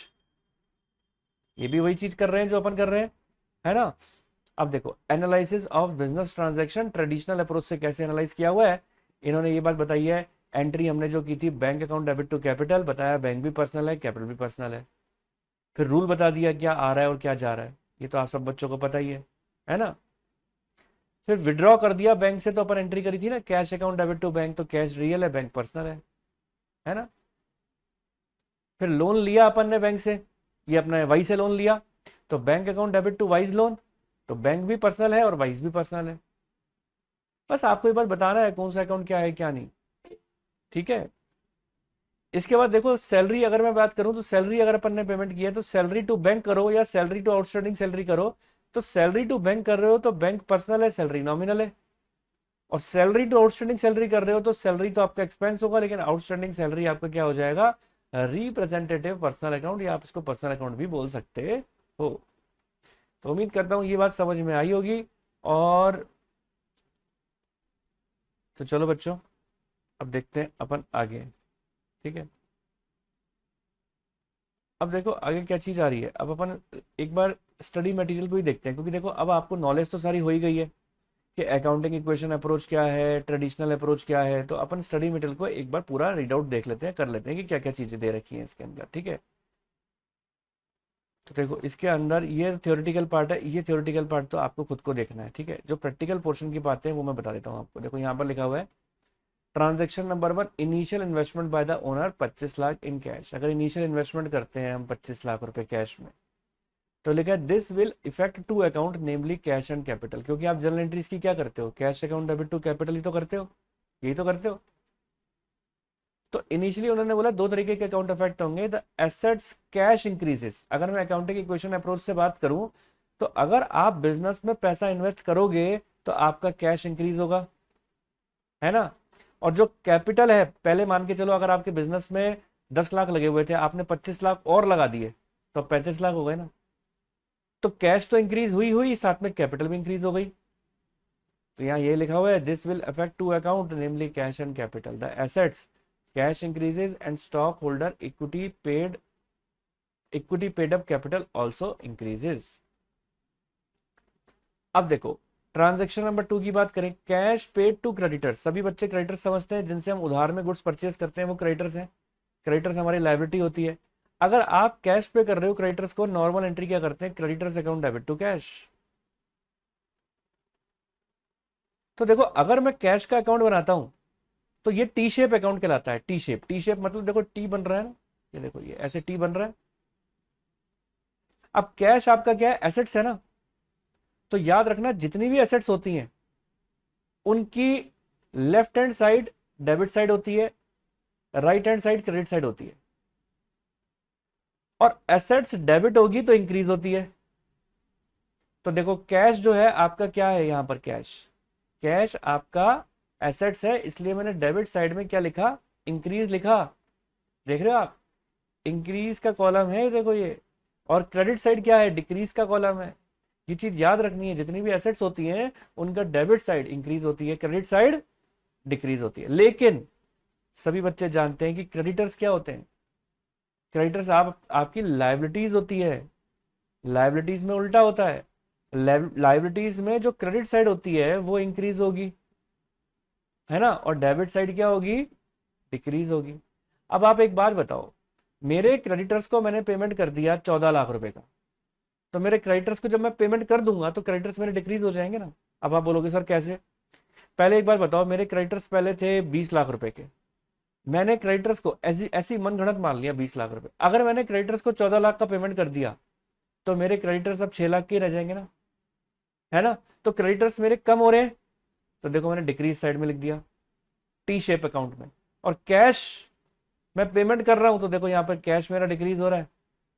ये भी वही चीज कर रहे हैं जो अपन कर रहे हैं, है ना। अब देखो analysis of business transaction traditional approach से कैसे एनालाइज किया हुआ है। इन्होंने ये बात बताई है, एंट्री हमने जो की थी bank account debit to capital, बताया बैंक भी पर्सनल है कैपिटल भी पर्सनल है। फिर रूल बता दिया क्या आ रहा है और क्या जा रहा है, ये तो आप सब बच्चों को पता ही है ना। फिर विड्रॉ कर दिया बैंक से, तो अपन एंट्री करी थी ना cash account debit to bank, तो कैश रियल है बैंक पर्सनल है ना। फिर लोन लिया अपन ने बैंक से, ये अपना वाई से लोन लिया, तो bank account debit to Y's loan, तो बैंक भी पर्सनल है और वाइज भी पर्सनल है। बस आपको ये बात बताना है कौन सा अकाउंट क्या है क्या नहीं, ठीक है। इसके बाद देखो सैलरी, अगर मैं बात करूं तो सैलरी अगर अपन ने पेमेंट किया है तो सैलरी टू बैंक करो या सैलरी टू आउटस्टैंडिंग सैलरी करो। तो सैलरी टू बैंक कर रहे हो तो बैंक पर्सनल है, सैलरी नॉमिनल है। और सैलरी टू आउटस्टैंडिंग सैलरी कर रहे हो तो सैलरी तो आपका एक्सपेंस होगा, लेकिन आउटस्टैंडिंग सैलरी आपका क्या हो जाएगा, रिप्रेजेंटेटिव पर्सनल अकाउंट, या आप इसको पर्सनल अकाउंट भी बोल सकते हो। तो उम्मीद करता हूं ये बात समझ में आई होगी। और तो चलो बच्चों अब देखते हैं अपन आगे, ठीक है। अब देखो आगे क्या चीज आ रही है, अब अपन एक बार स्टडी मटेरियल को ही देखते हैं, क्योंकि देखो अब आपको नॉलेज तो सारी हो ही गई है कि अकाउंटिंग इक्वेशन अप्रोच क्या है, ट्रेडिशनल अप्रोच क्या है। तो अपन स्टडी मटेरियल को एक बार पूरा रीड आउट देख लेते हैं, कर लेते हैं कि क्या क्या चीजें दे रखी हैं इसके अंदर, ठीक है। तो देखो इसके अंदर ये थ्योरेटिकल पार्ट है, ये थ्योरेटिकल पार्ट तो आपको खुद को देखना है, ठीक है। जो प्रैक्टिकल पोर्शन की बातें हैं वो मैं बता देता हूँ आपको। देखो यहाँ पर लिखा हुआ है transaction number 1, initial investment by the owner 25 lakh in cash. अगर इनिशियल इन्वेस्टमेंट करते हैं हम 25 लाख रुपए कैश में, तो लिखा है this will effect to account namely cash and capital. क्योंकि आप जर्नल एंट्रीज की क्या करते हो, cash account debit to capital ही तो करते हो, यही तो करते हो। तो इनिशियली उन्होंने बोला दो तरीके के अकाउंट अफेक्ट होंगे, द एसेट्स कैश इंक्रीजेस। अगर मैं अकाउंटिंग इक्वेशन अप्रोच से बात करूं तो अगर आप बिजनेस में पैसा इन्वेस्ट करोगे तो आपका कैश इंक्रीज होगा, है ना। और जो कैपिटल है, पहले मान के चलो अगर आपके बिजनेस में 10 लाख लगे हुए थे, आपने 25 लाख और लगा दिए तो 35 लाख हो गए ना। तो कैश तो इंक्रीज हुई हुई, साथ में कैपिटल भी इंक्रीज हो गई। तो यहाँ ये लिखा हुआ है this will affect to account namely cash and capital, the assets cash increases and stockholder equity paid up capital also increases. अब देखो ट्रांजेक्शन नंबर 2 की बात करें, कैश पेड टू क्रेडिटर्स। सभी बच्चे क्रेडिटर्स समझते हैं, जिनसे हम उधार में गुड्स परचेज करते हैं वो क्रेडिटर्स हैं। क्रेडिटर्स हमारी लायबिलिटी होती है। अगर आप कैश पे कर रहे हो क्रेडिटर्स को, नॉर्मल एंट्री क्या करते हैं, creditors account debit to cash. तो देखो अगर मैं कैश का अकाउंट बनाता हूं तो ये टी शेप अकाउंट कहलाता है। टी शेप, टी शेप मतलब देखो टी बन रहा है ना, ये देखो ये ऐसे टी बन रहा है। अब कैश आपका क्या है, एसेट्स है ना। तो याद रखना जितनी भी एसेट्स होती हैं उनकी left hand side debit side होती है, right hand side credit side होती है। और एसेट्स डेबिट होगी तो इंक्रीज होती है। तो देखो कैश जो है आपका क्या है, यहां पर कैश, कैश आपका एसेट्स है, इसलिए मैंने डेबिट साइड में क्या लिखा, इंक्रीज लिखा। देख रहे हो आप, इंक्रीज का कॉलम है देखो ये। और क्रेडिट साइड क्या है, डिक्रीज का कॉलम है। ये चीज याद रखनी है, जितनी भी एसेट्स होती हैं उनका डेबिट साइड इंक्रीज होती है, क्रेडिट साइड डिक्रीज होती है। लेकिन सभी बच्चे जानते हैं कि क्रेडिटर्स क्या होते हैं, क्रेडिटर्स आपकी लाइबिलिटीज होती है। लाइबिलिटीज में उल्टा होता है, लाइबिलिटीज में जो क्रेडिट साइड होती है वो इंक्रीज होगी, है ना, और डेबिट साइड क्या होगी, डिक्रीज होगी। अब आप एक बात बताओ, मेरे क्रेडिटर्स को मैंने पेमेंट कर दिया 14 लाख रुपए का, तो मेरे क्रेडिटर्स को जब मैं पेमेंट कर दूंगा तो क्रेडिटर्स मेरे डिक्रीज हो जाएंगे ना। अब आप बोलोगे सर कैसे। पहले एक बार बताओ, मेरे क्रेडिटर्स पहले थे 20 लाख रुपए के, मैंने क्रेडिटर्स को ऐसी ऐसी मन घड़त मान लिया 20 लाख रुपए। अगर मैंने क्रेडिटर्स को 14 लाख का पेमेंट कर दिया तो मेरे क्रेडिटर्स अब 6 लाख के रह जाएंगे ना, है ना। तो क्रेडिटर्स मेरे कम हो रहे हैं, तो देखो मैंने डिक्रीज साइड में लिख दिया टी शेप अकाउंट में। और कैश मैं पेमेंट कर रहा हूं तो देखो यहाँ पर कैश मेरा डिक्रीज हो रहा है,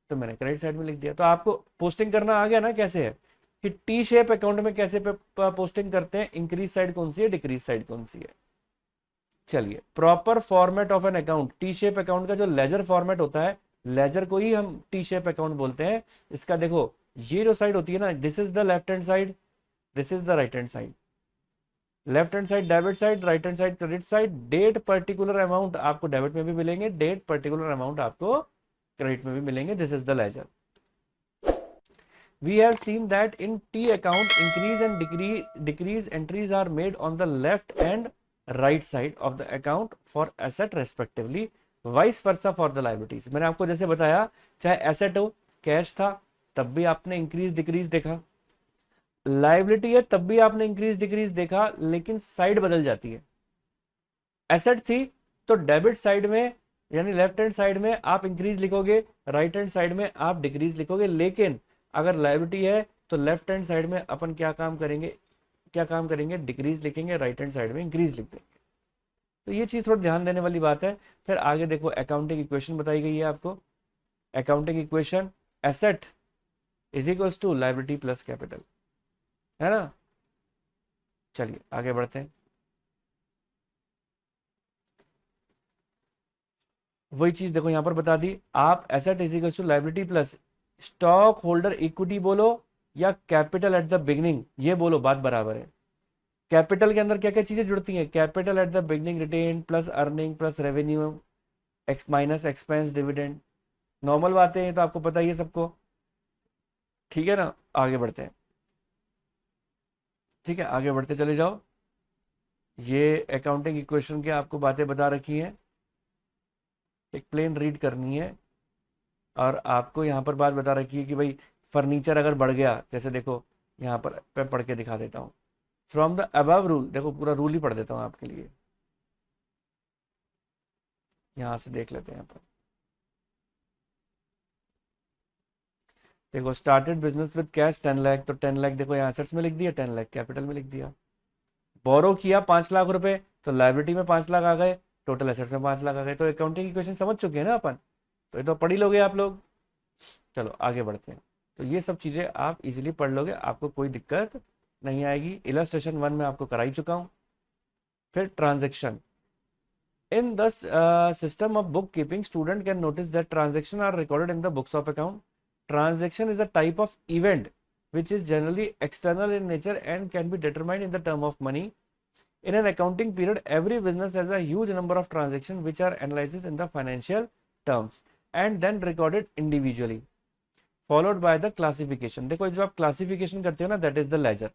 तो मैंने क्रेडिट साइड में लिख दिया। तो आपको पोस्टिंग करना आ गया ना कैसे है, कि टी शेप अकाउंट में कैसे पोस्टिंग करते हैं, इंक्रीज साइड कौन सी है, डिक्रीज साइड कौन सी है। चलिए proper format of an account, T shape account का जो लेजर फॉर्मेट होता है, लेजर को ही हम टी शेप अकाउंट बोलते हैं। इसका देखो ये जो साइड होती है ना, this is the left hand side, this is the right hand side. Left hand side debit side, right hand side credit side. Date particular amount आपको डेबिट में भी मिलेंगे, डेट पर्टिकुलर अमाउंट आपको क्रेडिट में भी मिलेंगे। This is the ledger. We have seen that in T account, increase and decrease entries are made on the left and right side of the account for asset respectively, vice versa for the liabilities। मैंने आपको जैसे बताया, चाहे asset हो, cash था, तब भी आपने इंक्रीज डिक्रीज देखा, लाइबिलिटी है तब भी आपने इंक्रीज डिक्रीज देखा, लेकिन साइड बदल जाती है। एसेट थी तो डेबिट साइड में यानी लेफ्ट हैंड साइड में आप इंक्रीज लिखोगे, राइट हैंड साइड में आप डिक्रीज लिखोगे। लेकिन अगर लायबिलिटी है तो लेफ्ट हैंड साइड में अपन क्या काम करेंगे, डिक्रीज लिखेंगे, राइट हैंड साइड में इंक्रीज लिख देंगे। तो ये चीज थोड़ा ध्यान देने वाली बात है। फिर आगे देखो, अकाउंटिंग इक्वेशन बताई गई है आपको। Accounting equation, asset is equals to liability plus capital, है ना। चलिए आगे बढ़ते हैं। वही चीज देखो यहां पर बता दी, आप asset is equals to liability plus stockholder equity बोलो या कैपिटल एट द बिगनिंग, ये बोलो, बात बराबर है। कैपिटल के अंदर क्या क्या चीजें जुड़ती हैं, capital at the beginning retain plus earning plus revenue x minus expense dividend. Normal बातें हैं तो आपको पता ही है सबको, ठीक है ना। आगे बढ़ते हैं, ठीक है, आगे बढ़ते चले जाओ। ये अकाउंटिंग इक्वेशन की आपको बातें बता रखी हैं, एक प्लेन रीड करनी है। और आपको यहाँ पर बात बता रखी है कि भाई फर्नीचर अगर बढ़ गया, जैसे देखो यहाँ पर मैं पढ़ के दिखा देता हूँ। फ्रॉम द अबव रूल, देखो पूरा रूल ही पढ़ देता हूँ आपके लिए, यहाँ से देख लेते हैं। यहाँ पर देखो, started business with cash 10 lakh, तो 10 लाख देखो यहाँ एसेट्स में लिख दिया, 10 लाख कैपिटल में लिख दिया। बोरो किया 5 लाख रुपए, तो लाइबिलिटी में 5 लाख आ गए, टोटल एसेट्स में 5 लाख आ गए। तो अकाउंटिंग इक्वेशन समझ चुके हैं ना अपन, तो ये तो पढ़ ही लोगे आप लोग। चलो आगे बढ़ते हैं। तो ये सब चीज़ें आप इजीली पढ़ लोगे, आपको कोई दिक्कत नहीं आएगी। इलस्ट्रेशन 1 में आपको कराई चुका हूँ। फिर transaction, in the system of bookkeeping, student can notice that transactions are recorded in the books of account. Transaction is a type of event which is generally external in nature and can be determined in the term of money. In an accounting period, every business has a huge number of transactions which are analyzed in the financial terms and then recorded individually, followed by the classification। देखो जो आप classification करते हो ना, that is the ledger।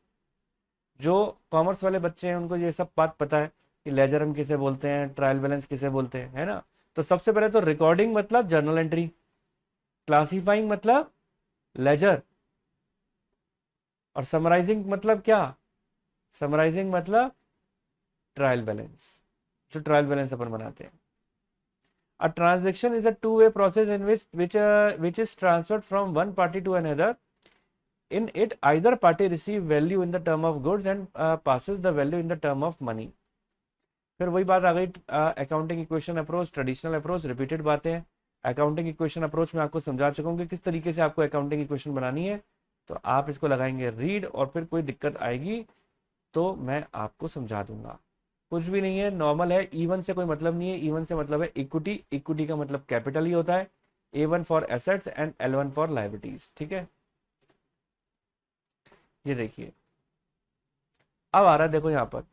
जो commerce वाले बच्चे हैं उनको ये सब बात पता है कि लेजर हम किसे बोलते हैं, ट्रायल बैलेंस किसे बोलते हैं, है ना। तो सबसे पहले तो रिकॉर्डिंग मतलब जर्नल एंट्री, क्लासिफाइंग मतलब लेजर, और समराइजिंग मतलब क्या, समराइजिंग मतलब ट्रायल बैलेंस, जो ट्रायल बैलेंस अपन बनाते हैं। A transaction is a two-way process in which is transferred from one party to another. In it, either party receive value in the term of goods and passes the value in the term of money। फिर वही बात आ गई, accounting equation approach, traditional approach, repeated बातें हैं। Accounting equation approach में आपको समझा चुका हूँ कि किस तरीके से आपको अकाउंटिंग इक्वेशन बनानी है। तो आप इसको लगाएंगे रीड, और फिर कोई दिक्कत आएगी तो मैं आपको समझा दूंगा। कुछ भी नहीं है, नॉर्मल है। E1 से कोई मतलब नहीं है, E1 से मतलब है इक्विटी, इक्विटी का मतलब कैपिटल ही होता है। A1 for assets and L1 for liabilities, ठीक है। ये देखिए अब आ रहा है, देखो यहाँ पर,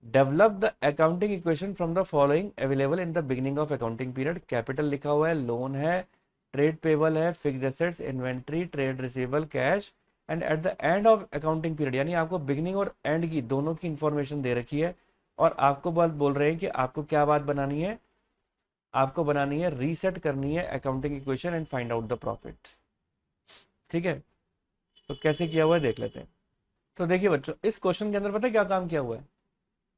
develop the accounting equation from the following available in the beginning of accounting period. Capital लिखा हुआ है, लोन है, ट्रेड पेबल है, fixed assets, inventory, trade receivable, cash. And at the end of accounting period, यानी आपको beginning और and की दोनों की इंफॉर्मेशन दे रखी है। और आपको बात बोल रहे हैं कि आपको क्या बात बनानी है, आपको बनानी है, रीसेट करनी है accounting equation and find out the profit, ठीक है। तो कैसे किया हुआ है देख लेते हैं। तो देखिए बच्चों, इस क्वेश्चन के अंदर पता है क्या काम किया हुआ है।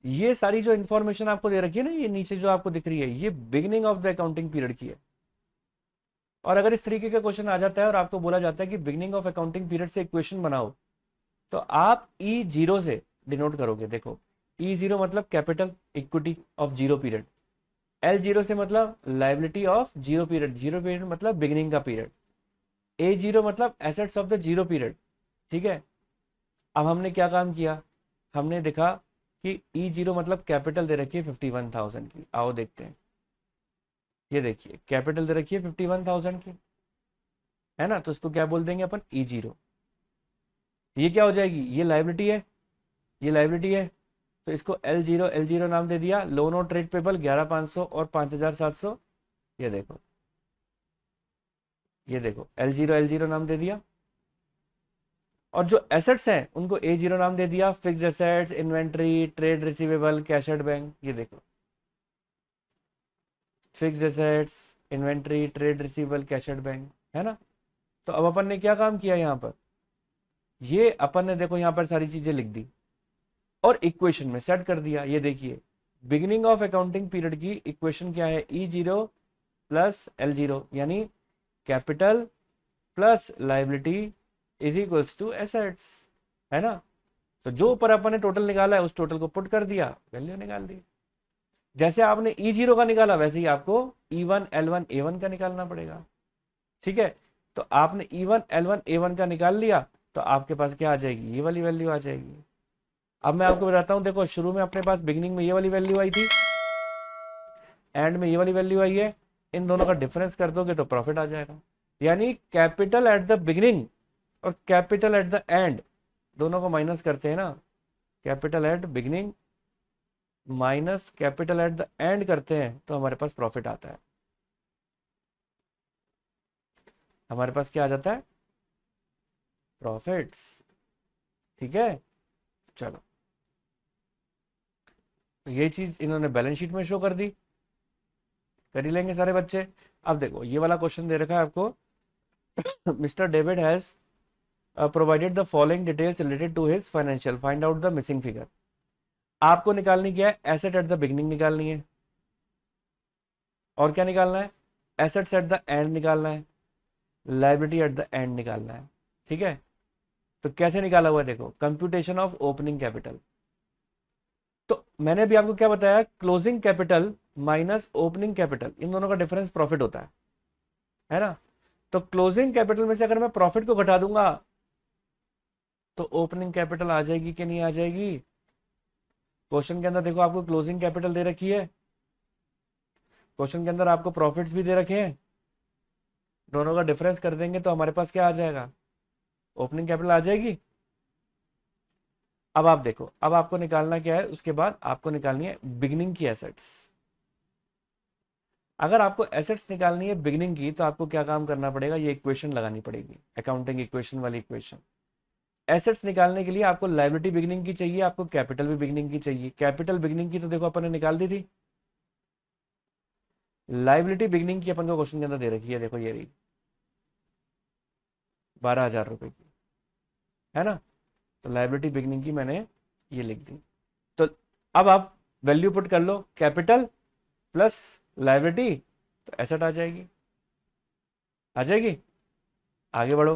ये सारी जो इन्फॉर्मेशन आपको दे रखी है ना, ये नीचे जो आपको दिख रही है, ये beginning of the accounting period की है। और अगर इस तरीके का क्वेश्चन आ जाता है और आपको बोला जाता है कि बिगिनिंग ऑफ अकाउंटिंग पीरियड से इक्वेशन बनाओ, तो आप E0 से डिनोट करोगे। देखो E0 मतलब capital equity of zero period, L0 से मतलब liability of zero period, zero period मतलब बिगिनिंग का पीरियड, A0 मतलब assets of the zero period, ठीक है। अब हमने क्या काम किया, हमने देखा कि E0 मतलब कैपिटल दे रखी है 51,000 की। आओ देखते हैं, ये देखिए कैपिटल दे रखी है 51,000 की, है ना। तो इसको क्या बोल देंगे अपन, E0। ये क्या हो जाएगी, ये लाइबिलिटी है, ये लाइबिलिटी है, तो इसको L0 नाम दे दिया। लोन और ट्रेड पेबल 11,500 और 5,700, ये देखो, ये देखो L0 नाम दे दिया। और जो एसेट्स हैं उनको A0 नाम दे दिया, fixed assets, inventory, trade receivable, cash at bank, ये देखो fixed assets, inventory, trade receivable, cash at bank, है ना। तो अब अपन ने क्या काम किया यहाँ पर, ये अपन ने देखो यहाँ पर सारी चीजें लिख दी और इक्वेशन में सेट कर दिया। ये देखिए बिगिनिंग ऑफ अकाउंटिंग पीरियड की इक्वेशन क्या है, E0 प्लस L0, यानी capital plus liability is equals to assets, है ना। तो जो ऊपर अपन ने टोटल निकाला है उस टोटल को पुट कर दिया, वैल्यू निकाल दी। जैसे आपने E0 का निकाला वैसे ही आपको E1 L1 A1 का निकालना पड़ेगा, ठीक है। तो आपने E1 L1 A1 का निकाल लिया तो आपके पास क्या आ जाएगी, ये वाली वैल्यू आ जाएगी। अब मैं आपको बताता हूं, देखो शुरू में अपने पास बिगिनिंग में ये वाली वैल्यू आई थी, एंड में ये वाली वैल्यू आई है, इन दोनों का डिफरेंस कर दोगे तो प्रॉफिट आ जाएगा। यानी कैपिटल एट द बिगिनिंग और कैपिटल एट द एंड दोनों को माइनस करते हैं ना, capital at beginning minus capital at the end करते हैं तो हमारे पास प्रॉफिट आता है। हमारे पास क्या आ जाता है, प्रॉफिट्स, ठीक है। चलो, तो ये चीज इन्होंने बैलेंस शीट में शो कर दी, कर ही लेंगे सारे बच्चे। अब देखो ये वाला क्वेश्चन दे रखा है आपको, mister David has provided the following details related to his financial, find out the missing figure. आपको निकालनी क्या है, एसेट एट द बिगिनिंग निकालनी है, और क्या निकालना है, एसेट्स एट द एंड निकालना है, लाइबिलिटी एट द एंड निकालना है, ठीक है। तो कैसे निकाला हुआ है, देखो कंप्यूटेशन ऑफ ओपनिंग कैपिटल। तो मैंने भी आपको क्या बताया, closing capital minus opening capital, इन दोनों का डिफरेंस प्रॉफिट होता है ना। तो क्लोजिंग कैपिटल में से अगर मैं प्रॉफिट को घटा दूंगा तो ओपनिंग कैपिटल आ जाएगी कि नहीं आ जाएगी। क्वेश्चन के अंदर देखो आपको क्लोजिंग कैपिटल दे रखी है, क्वेश्चन के अंदर आपको प्रॉफिट्स भी दे रखे हैं, दोनों का डिफरेंस कर देंगे तो हमारे पास क्या आ जाएगा, ओपनिंग कैपिटल आ जाएगी। अब आप देखो, अब आपको निकालना क्या है, उसके बाद आपको निकालनी है बिगिनिंग की एसेट्स। अगर आपको एसेट्स निकालनी है बिगिनिंग की तो आपको क्या काम करना पड़ेगा, ये इक्वेशन लगानी पड़ेगी, अकाउंटिंग इक्वेशन वाली इक्वेशन। एसेट्स निकालने के लिए आपको लायबिलिटी बिगिनिंग की चाहिए, आपको कैपिटल भी बिगिनिंग की चाहिए। कैपिटल बिगिनिंग की तो देखो अपन ने निकाल दी थी, लायबिलिटी बिगिनिंग की अपन को क्वेश्चन के अंदर दे रखी है, देखो ये रही 12,000 रुपए की, है ना। तो लायबिलिटी बिगिनिंग की मैंने ये लिख दी। तो अब आप वैल्यू पुट कर लो, कैपिटल प्लस लायबिलिटी, तो एसेट आ जाएगी, आ जाएगी। आगे बढ़ो,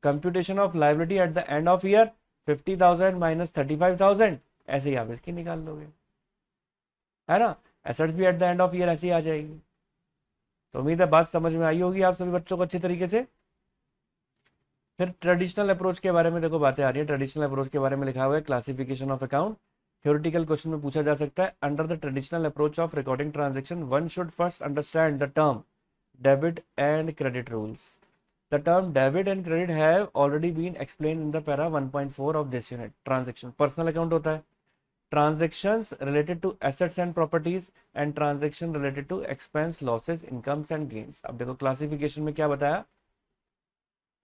computation of liability at the end of year 50,000 minus 35,000, ऐसे ही आप इसकी निकाल लोगे, है ना। एसेट्स भी at the end of year ऐसे ही आ जाएगी। तो उम्मीद है बात समझ में आई होगी आप सभी बच्चों को अच्छी तरीके से। फिर ट्रेडिशनल अप्रोच के बारे में देखो बातें आ रही है। ट्रेडिशनल अप्रोच के बारे में लिखा हुआ है classification of account, theoretical question में पूछा जा सकता है। Under the traditional approach of recording transaction one should first understand the term debit and credit rules. The term debit and credit have already been explained in the para 1.4 of this unit. Transaction personal account होता है, transactions related to assets and properties and transaction related to expense, losses, incomes and gains. अब देखो classification में क्या बताया,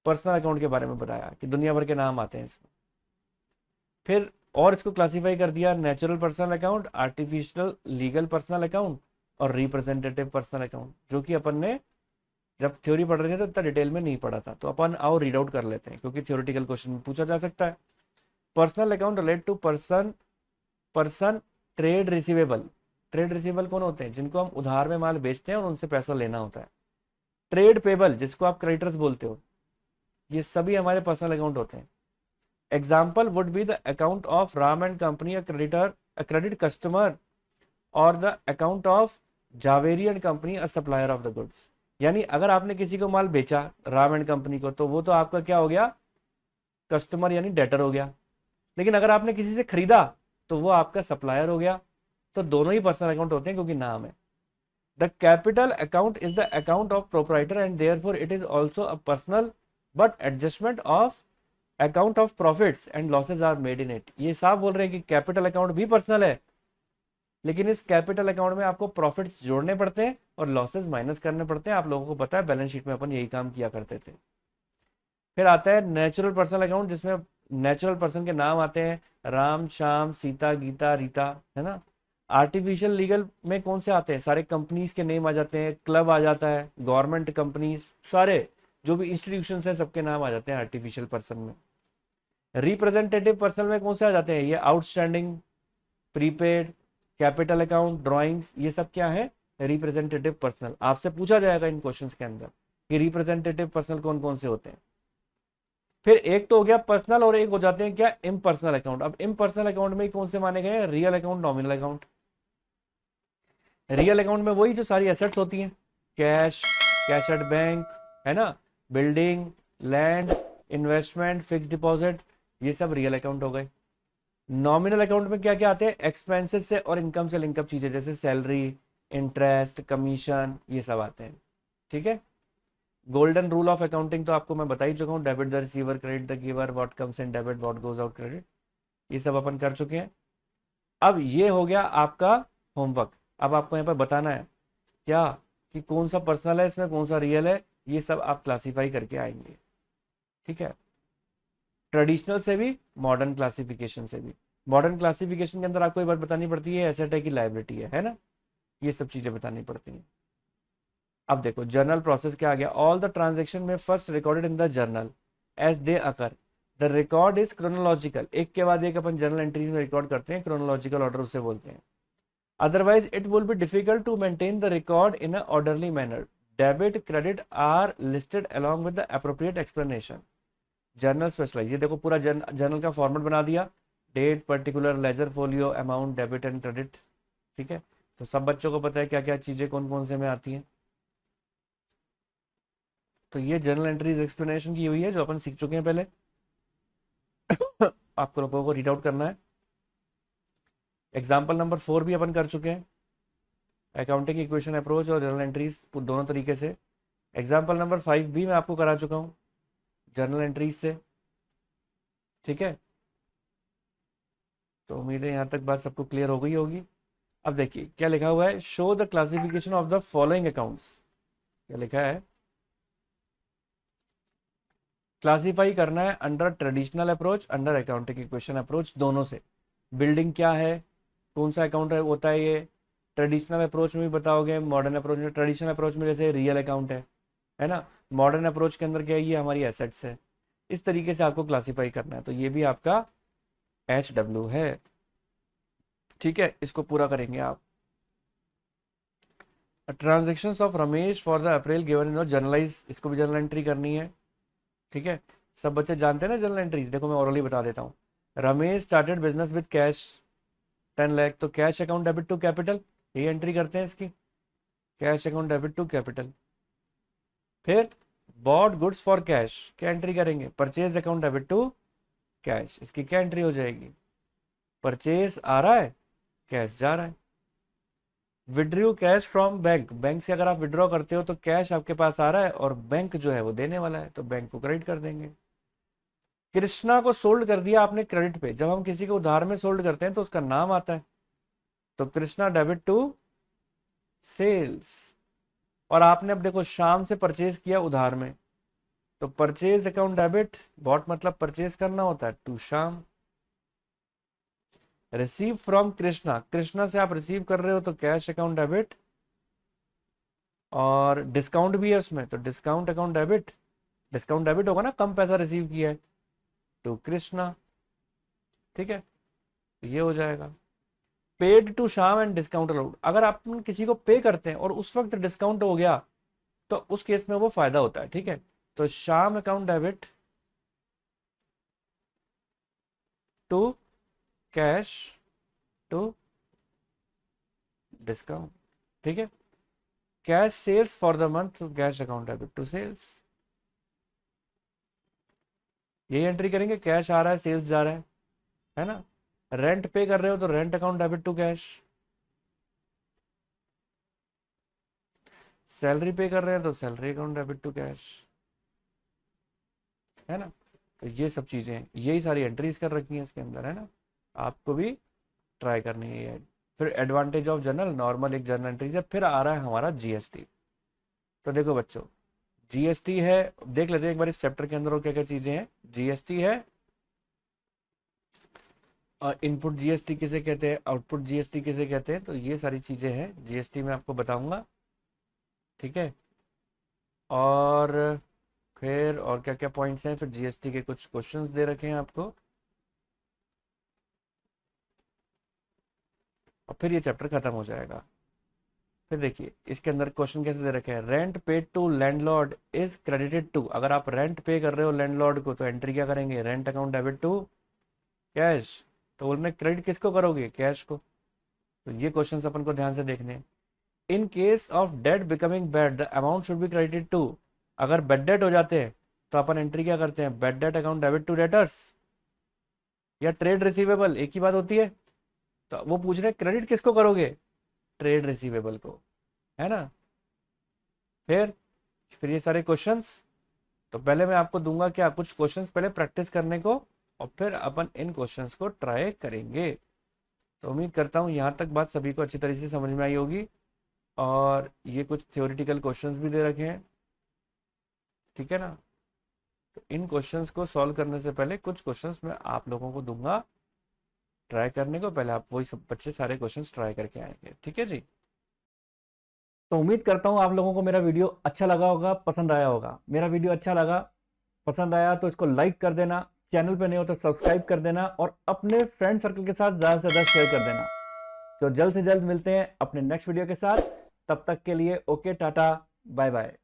personal account के बारे में बताया कि दुनिया भर के नाम आते हैं इसमें। फिर और इसको क्लासिफाई कर दिया natural personal account, artificial legal personal account और रिप्रेजेंटेटिव पर्सनल अकाउंट, जो कि अपन ने जब थ्योरी पढ़ रहे थे तो इतना डिटेल में नहीं पढ़ा था। तो अपन आओ रीड आउट कर लेते हैं क्योंकि थ्योरेटिकल क्वेश्चन में पूछा जा सकता है। Personal account relate to person trade receivable. Trade receivable कौन होते हैं, जिनको हम उधार में माल बेचते हैं और उनसे पैसा लेना होता है। ट्रेड पेबल, जिसको आप क्रेडिटर्स बोलते हो, ये सभी हमारे पर्सनल अकाउंट होते हैं। Example would be the account of Ram and company, a credit customer, और the account of Javeri and company, a supplier of the goods. यानी अगर आपने किसी को माल बेचा राम एंड कंपनी को तो वो तो आपका क्या हो गया, कस्टमर यानी डेटर हो गया। लेकिन अगर आपने किसी से खरीदा तो वो आपका सप्लायर हो गया। तो दोनों ही पर्सनल अकाउंट होते हैं क्योंकि नाम है। The capital account is the account of proprietor and therefore it is also a personal but adjustment of account of profits and losses are made in it. ये साफ बोल रहे हैं कि कैपिटल अकाउंट भी पर्सनल है, लेकिन इस कैपिटल अकाउंट में आपको प्रॉफिट्स जोड़ने पड़ते हैं और लॉसेज माइनस करने पड़ते हैं। आप लोगों को पता है बैलेंस शीट में अपन यही काम किया करते थे। फिर आता है नेचुरल पर्सनल अकाउंट, जिसमें नेचुरल पर्सन के नाम आते हैं राम, श्याम, सीता, गीता, रीता, है ना। आर्टिफिशियल लीगल में कौन से आते हैं? सारे कंपनीज के नेम आ जाते हैं, क्लब आ जाता है, गवर्नमेंट कंपनीज, सारे जो भी इंस्टीट्यूशन है सबके नाम आ जाते हैं आर्टिफिशियल पर्सन में। रिप्रेजेंटेटिव पर्सन में कौन से आ जाते हैं? ये outstanding, prepaid, capital account, drawings, ये सब क्या है? Representative personal. आपसे पूछा जाएगा इन क्वेश्चंस के अंदर कि रिप्रेजेंटेटिव पर्सनल कौन कौन से होते हैं। फिर एक तो हो गया पर्सनल और एक हो जाते हैं क्या? Impersonal account. अब इम्पर्सनल अकाउंट में कौन से माने गए? Real account, nominal account. Real account में वही जो सारी एसेट्स होती हैं, कैश, कैश एट बैंक, है ना, building, land, investment, fix deposit, ये सब रियल अकाउंट हो गए। नॉमिनल अकाउंट में क्या क्या आते हैं? एक्सपेंसेस से और इनकम से लिंकअप चीजें, जैसे सैलरी, इंटरेस्ट, कमीशन, ये सब आते हैं। ठीक है। गोल्डन रूल ऑफ अकाउंटिंग तो आपको मैं बता ही चुका हूँ, debit the receiver, credit the giver, what comes in debit, what goes out credit, ये सब अपन कर चुके हैं। अब ये हो गया आपका होमवर्क। अब आपको यहाँ पर बताना है क्या कि कौन सा पर्सनल है इसमें, कौन सा रियल है, ये सब आप क्लासीफाई करके आएंगे। ठीक है। ट्रेडिशनल से भी, मॉडर्न क्लासिफिकेशन से भी। मॉडर्न क्लासिफिकेशन के अंदर आपको एक बात बतानी पड़ती है, एसेट है कि लायबिलिटी है ना, ये सब चीजें बतानी पड़ती हैं। अब देखो जर्नल प्रोसेस क्या आ गया, ऑल द ट्रांजेक्शन में first recorded in the journal as they occur, the record is chronological, एक के बाद एक अपन जर्नल एंट्रीज में रिकॉर्ड करते हैं, क्रोनोलॉजिकल ऑर्डर उसे बोलते हैं। Otherwise it will be difficult to maintain the record in a orderly manner, debit credit are listed along with the appropriate explanation. Journal specialise, ये देखो पूरा जर्नल का फॉर्मेट बना दिया, date, particular, ledger folio, amount, debit and credit. ठीक है। तो सब बच्चों को पता है क्या क्या चीजें कौन कौन से में आती हैं। तो ये जर्नल एंट्रीज एक्सप्लेनेशन की हुई है जो अपन सीख चुके हैं पहले। आपको लोगों को रीड आउट करना है। एग्जाम्पल नंबर 4 भी अपन कर चुके हैं, अकाउंटिंग इक्वेशन अप्रोच और जर्नल एंट्रीज दोनों तरीके से। एग्जाम्पल नंबर 5 भी मैं आपको करा चुका हूँ जर्नल एंट्रीज से। ठीक है। तो उम्मीद है यहाँ तक बात सबको क्लियर हो गई होगी। अब देखिए क्या लिखा हुआ है, show the classification of the following accounts. क्या लिखा है? क्लासिफाई करना है under traditional approach, under accounting equation approach, दोनों से। बिल्डिंग क्या है, कौन सा अकाउंट है होता है ये, ट्रेडिशनल अप्रोच में भी बताओगे, मॉडर्न अप्रोच में। ट्रेडिशनल अप्रोच में जैसे रियल अकाउंट है ना। मॉडर्न अप्रोच के अंदर क्या है, ये हमारी एसेट्स है। इस तरीके से आपको क्लासिफाई करना है, तो ये भी आपका HW है। ठीक है, इसको पूरा करेंगे आप। Transactions of Ramesh for the April given in generalized, इसको भी जर्नल एंट्री करनी है। ठीक है। सब बच्चे जानते हैं ना जर्नल एंट्रीज, देखो मैं ओरली बता देता हूँ। Ramesh started business with cash 10 lakh, तो cash account debit to capital, ये एंट्री करते हैं इसकी, cash account debit to capital. फिर बॉट गुड्स फॉर कैश, क्या एंट्री करेंगे? Purchase account debit to cash, इसकी क्या एंट्री हो जाएगी? परचेज आ रहा है, कैश जा रहा है। Withdrew cash from bank, bank से अगर आप विड्रॉ करते हो तो कैश आपके पास आ रहा है और बैंक जो है वो देने वाला है, तो बैंक को क्रेडिट कर देंगे। कृष्णा को सोल्ड कर दिया आपने क्रेडिट पे, जब हम किसी को उधार में सोल्ड करते हैं तो उसका नाम आता है, तो कृष्णा डेबिट टू सेल्स। और आपने अब देखो शाम से परचेज किया उधार में, तो परचेज अकाउंट डेबिट, बॉट मतलब परचेज करना होता है, टू शाम। रिसीव फ्रॉम कृष्णा, कृष्णा से आप रिसीव कर रहे हो तो कैश अकाउंट डेबिट, और डिस्काउंट भी है उसमें तो discount account debit, discount debit होगा ना, कम पैसा रिसीव किया है, टू कृष्णा। ठीक है, तो ये हो जाएगा। पेड टू शाम एंड डिस्काउंट अलाउड, अगर आप किसी को पे करते हैं और उस वक्त डिस्काउंट हो गया तो उस केस में वो फायदा होता है। ठीक है, तो Shyam account debit to cash to discount. ठीक है। Cash sales for the month, cash account debit to sales, यही एंट्री करेंगे, कैश आ रहा है, सेल्स जा रहा है ना। रेंट पे कर रहे हो तो rent account debit to cash, salary pay कर रहे हैं तो salary account debit to cash, है ना। तो ये सब चीज़ें, यही सारी एंट्रीज कर रखी हैं इसके अंदर, है ना। आपको भी ट्राई करनी है। फिर एडवांटेज ऑफ जर्नल, नॉर्मल एक जर्नल एंट्रीज है। फिर आ रहा है हमारा जीएसटी। तो देखो बच्चों, जीएसटी है, देख लेते हैं एक बार इस चैप्टर के अंदर और क्या क्या चीजें हैं। जीएसटी है, और इनपुट जीएसटी किसे कहते हैं, आउटपुट जीएसटी किसे कहते हैं, तो ये सारी चीजें हैं जीएसटी में आपको बताऊंगा, ठीक है। और फिर और क्या क्या पॉइंट्स हैं, फिर जीएसटी के कुछ क्वेश्चंस दे रखे हैं आपको, और फिर ये चैप्टर खत्म हो जाएगा। फिर देखिए इसके अंदर क्वेश्चन कैसे दे रखे हैं। Rent paid to landlord is credited to, अगर आप रेंट पे कर रहे हो लैंडलॉर्ड को तो एंट्री क्या करेंगे, rent account debit to cash. तो बोल में क्रेडिट किसको करोगे, कैश को। तो ये क्वेश्चंस अपन को ध्यान से देखने हैं। In case of debt becoming bad the amount should be credited to, अगर बेड डेट हो जाते हैं तो अपन एंट्री क्या करते हैं, bad debt account debit to debtors या ट्रेड रिसीवेबल, एक ही बात होती है। तो वो पूछ रहे हैं क्रेडिट किसको करोगे, ट्रेड रिसीवेबल को, है ना। फिर ये सारे क्वेश्चंस, तो पहले मैं आपको दूंगा क्या, कुछ क्वेश्चंस पहले प्रैक्टिस करने को, और फिर अपन इन क्वेश्चंस को ट्राई करेंगे। तो उम्मीद करता हूँ यहाँ तक बात सभी को अच्छी तरीके से समझ में आई होगी। और ये कुछ थ्योरेटिकल क्वेश्चंस भी दे रखे हैं, ठीक है ना। तो इन क्वेश्चंस को सॉल्व करने से पहले कुछ क्वेश्चंस मैं आप लोगों को दूंगा ट्राई करने को, पहले आप वही सब बच्चे सारे क्वेश्चंस ट्राई करके आएंगे, ठीक है जी। तो उम्मीद करता हूँ आप लोगों को मेरा वीडियो अच्छा लगा होगा, पसंद आया होगा। मेरा वीडियो अच्छा लगा, पसंद आया तो इसको लाइक कर देना, चैनल पे नहीं हो तो सब्सक्राइब कर देना, और अपने फ्रेंड सर्कल के साथ ज़्यादा से ज़्यादा शेयर कर देना। तो जल्द से जल्द मिलते हैं अपने नेक्स्ट वीडियो के साथ, तब तक के लिए ओके, टाटा, बाय बाय।